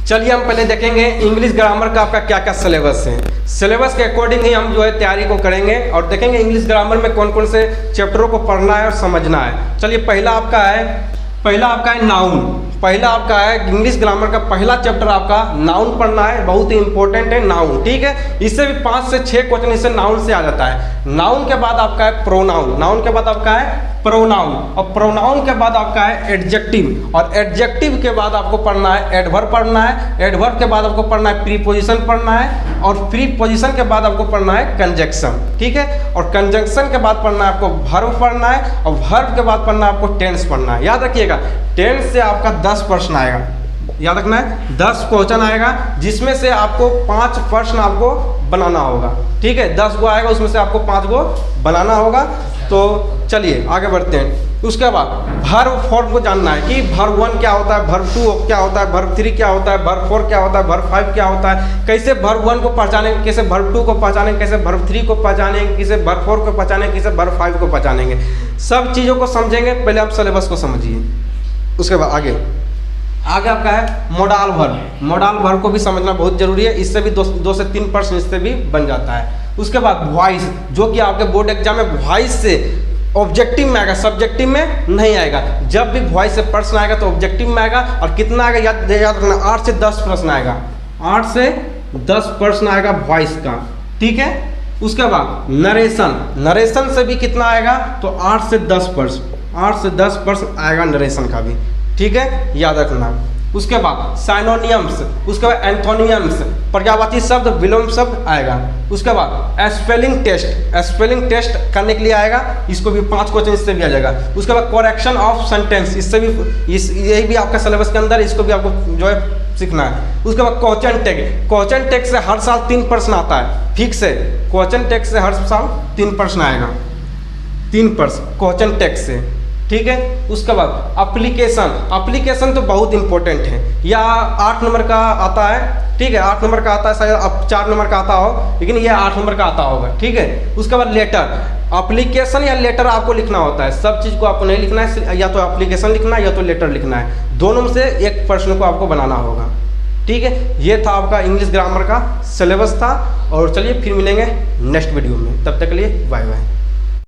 चलिए हम पहले देखेंगे इंग्लिश ग्रामर का आपका क्या क्या सिलेबस है। सिलेबस के अकॉर्डिंग ही हम जो है तैयारी को करेंगे और देखेंगे इंग्लिश ग्रामर में कौन कौन से चैप्टरों को पढ़ना है और समझना है। चलिए पहला आपका है नाउन। पहला आपका है इंग्लिश ग्रामर का पहला चैप्टर आपका नाउन पढ़ना है, बहुत ही इंपॉर्टेंट है नाउन। ठीक है, इससे भी 5 से 6 क्वेश्चन इससे नाउन से आ जाता है। नाउन के बाद आपका है प्रोनाउन, नाउन के बाद आपका है प्रोनाउन, और प्रोनाउन के बाद आपका है एडजेक्टिव, और एडजेक्टिव के बाद आपको पढ़ना है एडवर्ब पढ़ना है, एडवर्ब के बाद आपको पढ़ना है प्रीपोजिशन पढ़ना है, और प्रीपोजिशन के बाद आपको पढ़ना है कंजंक्शन। ठीक है, और कंजंक्शन के बाद पढ़ना है आपको वर्ब पढ़ना है, और वर्ब के बाद पढ़ना है आपको टेंस पढ़ना है। याद रखिएगा टेंस से आपका 10 प्रश्न आएगा, याद रखना है 10 क्वेश्चन आएगा, जिसमें से आपको 5 प्रश्न आपको बनाना होगा। ठीक है, 10 गो आएगा, उसमें से आपको 5 गो बनाना होगा। तो चलिए आगे बढ़ते हैं। उसके बाद वर्ब फॉर्म को जानना है कि वर्ब 1 क्या होता है, वर्ब 2 क्या होता है, वर्ब 3 क्या होता है, वर्ब 4 क्या होता है, वर्ब 5 क्या होता है, कैसे वर्ब 1 को पहचानेंगे, कैसे वर्ब 2 को पहचानेंगे, कैसे वर्ब 3 को पहचानेंगे, कैसे वर्ब 4 को पहचानेंगे, कैसे वर्ब 5 को पहचानेंगे। सब चीज़ों को समझेंगे। पहले आप सिलेबस को समझिए, उसके बाद आगे आपका है मोडाल वर्ब। मोडाल वर्ब को भी समझना बहुत जरूरी है, इससे भी 2 से 3 प्रश्न इससे भी बन जाता है। उसके बाद वॉइस, जो कि आपके बोर्ड एग्जाम में वॉइस से ऑब्जेक्टिव में आएगा, सब्जेक्टिव में नहीं आएगा। जब भी वॉइस से प्रश्न आएगा तो ऑब्जेक्टिव में आएगा, और कितना आएगा याद रखना, 8 से 10 प्रश्न आएगा, 8 से 10 प्रश्न आएगा वॉइस का। ठीक है, उसके बाद नरेशन, नरेशन से भी कितना आएगा तो 8 से 10 प्रश्न, 8 से 10 प्रश्न आएगा नरेशन का भी। ठीक है, याद रखना। उसके बाद साइनोनियम्स, उसके बाद एंथोनियम्स, पर्यायवाची शब्द, विलोम शब्द आएगा। उसके बाद स्पेलिंग टेस्ट, स्पेलिंग टेस्ट करने के लिए आएगा, इसको भी 5 क्वेश्चन इससे भी आ जाएगा। उसके बाद करेक्शन ऑफ सेंटेंस, इससे भी यही भी आपका सिलेबस के अंदर, इसको भी आपको जो है सीखना है। उसके बाद क्वेश्चन टैग, क्वेश्चन टैग से हर साल 3 प्रश्न आता है, फिक्स है। क्वेश्चन टैग से हर साल 3 प्रश्न आएगा, 3 प्रश्न क्वेश्चन टैग से। ठीक है, उसके बाद एप्लीकेशन, एप्लीकेशन तो बहुत इंपॉर्टेंट है, या 8 नंबर का आता है। ठीक है, 8 नंबर का आता है, शायद अब 4 नंबर का आता हो, लेकिन ये 8 नंबर का आता होगा। ठीक है, उसके बाद लेटर, एप्लीकेशन या लेटर आपको लिखना होता है, सब चीज़ को आपको नहीं लिखना है, या तो एप्लीकेशन लिखना है या तो लेटर लिखना है, दोनों में से एक प्रश्न को आपको बनाना होगा। ठीक है, ये था आपका इंग्लिश ग्रामर का सिलेबस था, और चलिए फिर मिलेंगे नेक्स्ट वीडियो में, तब तक के लिए बाय बाय।